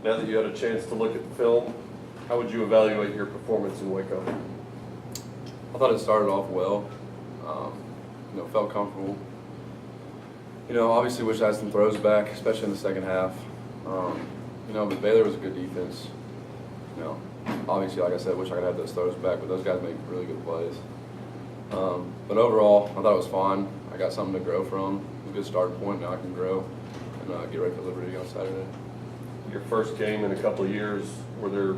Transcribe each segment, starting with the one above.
Now that you had a chance to look at the film, how would you evaluate your performance in Waco? I thought it started off well. Felt comfortable. Obviously wish I had some throws back, especially in the second half. But Baylor was a good defense. Obviously, like I said, wish I could have those throws back, but those guys make really good plays. But overall, I thought it was fine. I got something to grow from. It was a good starting point. Now I can grow and get ready for Liberty on Saturday. Your first game in a couple of years, were there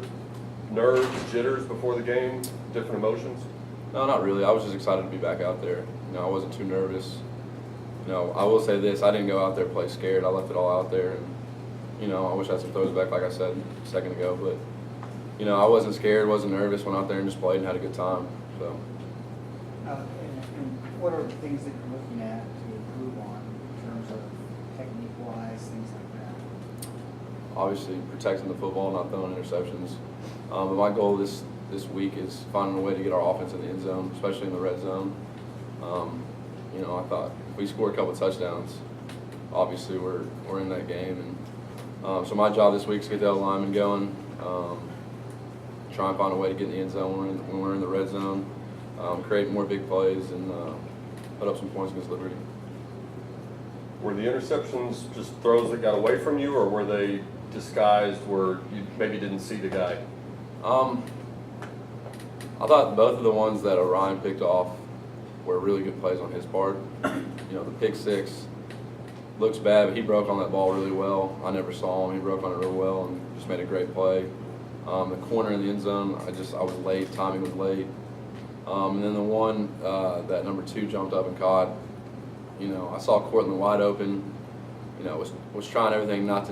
nerves, jitters before the game, different emotions? No, not really. I was just excited to be back out there. I wasn't too nervous. I will say this, I didn't go out there play scared. I left it all out there. And, I wish I had some throws back, like I said a second ago. But, I wasn't scared, wasn't nervous, went out there and just played and had a good time. So. And what are the things that you're looking at to improve on in terms of technique-wise, things like that? Obviously, protecting the football, not throwing interceptions. But my goal this week is finding a way to get our offense in the end zone, especially in the red zone. I thought if we score a couple touchdowns, obviously we're in that game. And so my job this week is to get the other linemen going, try and find a way to get in the end zone when we're in the red zone, create more big plays, and put up some points against Liberty. Were the interceptions just throws that got away from you, or were they disguised where you maybe didn't see the guy? I thought both of the ones that Orion picked off were really good plays on his part. The pick six looks bad, but he broke on that ball really well. I never saw him. He broke on it real well and just made a great play. The corner in the end zone, I was late. Timing was late. And then the one that number 2 jumped up and caught. I saw Cortland wide open. Was trying everything not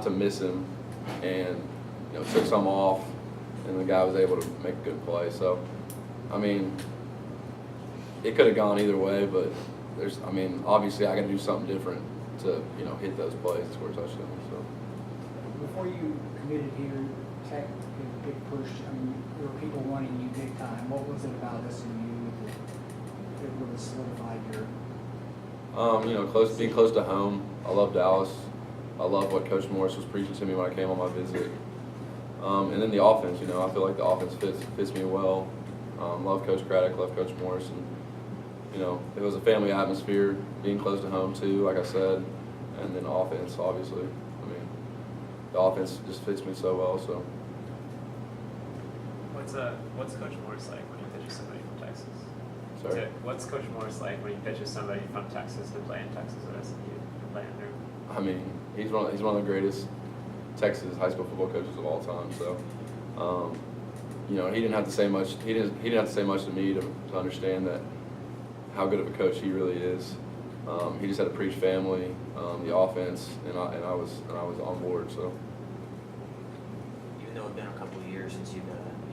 to miss him, and took some off, and the guy was able to make a good play. So, it could have gone either way, but obviously I got to do something different to hit those plays and score touchdowns. So. Before you committed here, Tech did a big push. There were people wanting you big time. What was it about SMU that really solidified your? Being close to home. I love Dallas. I love what Coach Morris was preaching to me when I came on my visit. And then the offense, I feel like the offense fits me well. Love Coach Craddock, love Coach Morris, and it was a family atmosphere, being close to home too, like I said, and then offense, obviously. The offense just fits me so well. So. What's Coach Morris like when he pitches somebody from Texas? Sorry. What's Coach Morris like when he pitches somebody from Texas to play in Texas at SMU to play under? He's one of the greatest Texas high school football coaches of all time. So, he didn't have to say much. He didn't have to say much to me to understand that how good of a coach he really is. He just had to preach family, the offense, and I was on board. So. Even though it's been a couple of years since you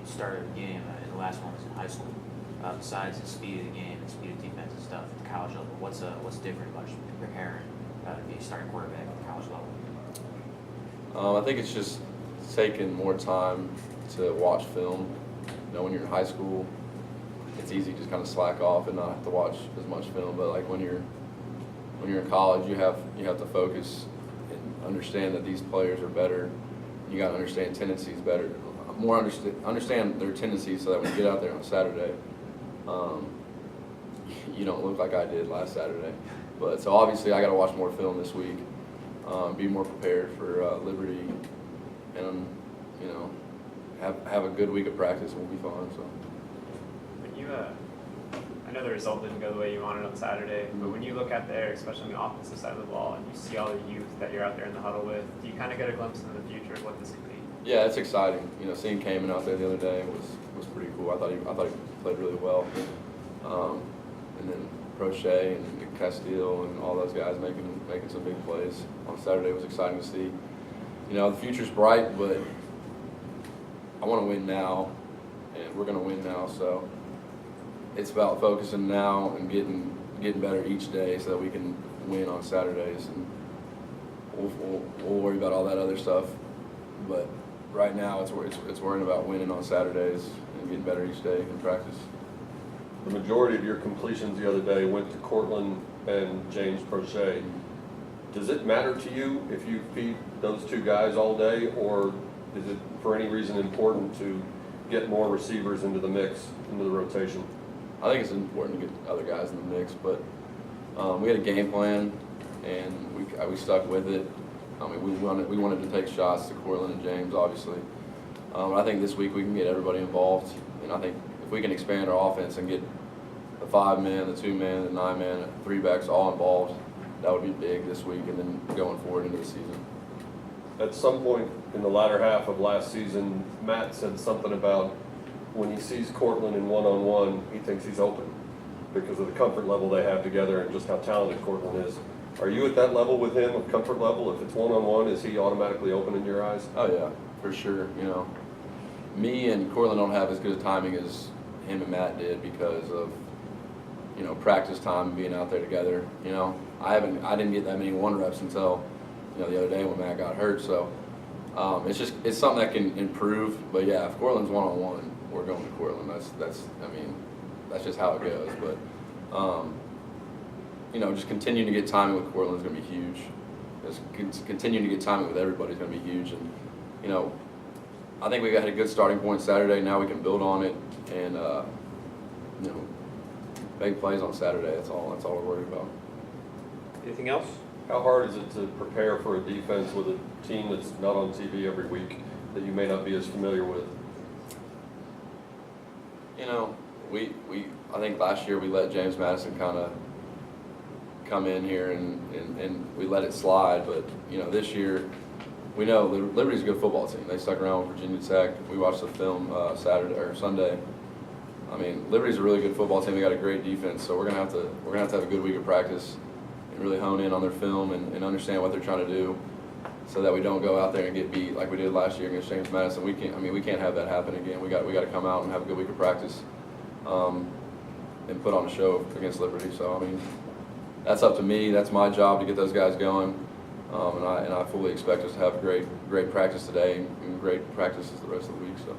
started a game, and the last one was in high school. Besides the speed of the game and speed of defense and stuff at the college level, what's different about just preparing to be a starting quarterback at the college level? I think it's just taking more time to watch film. When you're in high school, it's easy to just kind of slack off and not have to watch as much film. But like when you're in college, you have to focus and understand that these players are better. You got to understand tendencies better, understand their tendencies, so that when you get out there on Saturday, you don't look like I did last Saturday. But so obviously I got to watch more film this week, be more prepared for Liberty, and have a good week of practice, and we'll be fine. So. When you, I know the result didn't go the way you wanted on Saturday, but when you look out there, especially on the offensive side of the ball, and you see all the youth that you're out there in the huddle with, do you kind of get a glimpse into the future of what this could be? Yeah, it's exciting. Seeing Kamen out there the other day was pretty cool. I thought he played really well. And then Prochet and Castile and all those guys making some big plays on Saturday was exciting to see. The future's bright, but I want to win now, and we're going to win now. So it's about focusing now and getting better each day so that we can win on Saturdays, and we'll worry about all that other stuff. But right now, it's worrying about winning on Saturdays and getting better each day in practice. The majority of your completions the other day went to Cortland and James Prochet. does it matter to you if you feed those two guys all day, or is it for any reason important to get more receivers into the mix, into the rotation? I think it's important to get other guys in the mix, but we had a game plan, and we stuck with it. I mean, we wanted to take shots to Cortland and James, obviously. I think this week we can get everybody involved, and I think if we can expand our offense and get the 5-man, the 2-man, the 9-man, 3-backs all involved, that would be big this week, and then going forward into the season. At some point in the latter half of last season, Matt said something about when he sees Cortland in one-on-one, he thinks he's open because of the comfort level they have together and just how talented Cortland is. Are you at that level with him, of comfort level? If it's one-on-one, is he automatically open in your eyes? Oh yeah, for sure. You know, me and Cortland don't have as good a timing as him and Matt did because of, you know, practice time and being out there together. You know, I didn't get that many 1 reps until, you know, the other day when Matt got hurt. So it's something that can improve. But yeah, if Cortland's one-on-one, we're going to Cortland. That's just how it goes. But you know, just continuing to get timing with Cortland is going to be huge. Just continuing to get timing with everybody is going to be huge. And you know, I think we had a good starting point Saturday. Now we can build on it and you know, make plays on Saturday. That's all we're worried about. Anything else? How hard is it to prepare for a defense with a team that's not on TV every week that you may not be as familiar with? You know, I think last year we let James Madison kind of come in here and we let it slide. But you know, this year we know Liberty's a good football team. They stuck around with Virginia Tech. We watched the film Saturday or Sunday. I mean, Liberty's a really good football team. They got a great defense, so we're gonna have to have a good week of practice and really hone in on their film and understand what they're trying to do, so that we don't go out there and get beat like we did last year against James Madison. We can't have that happen again. We got to come out and have a good week of practice and put on a show against Liberty. So I mean, that's up to me. That's my job to get those guys going, and I fully expect us to have great practice today and great practices the rest of the week. So.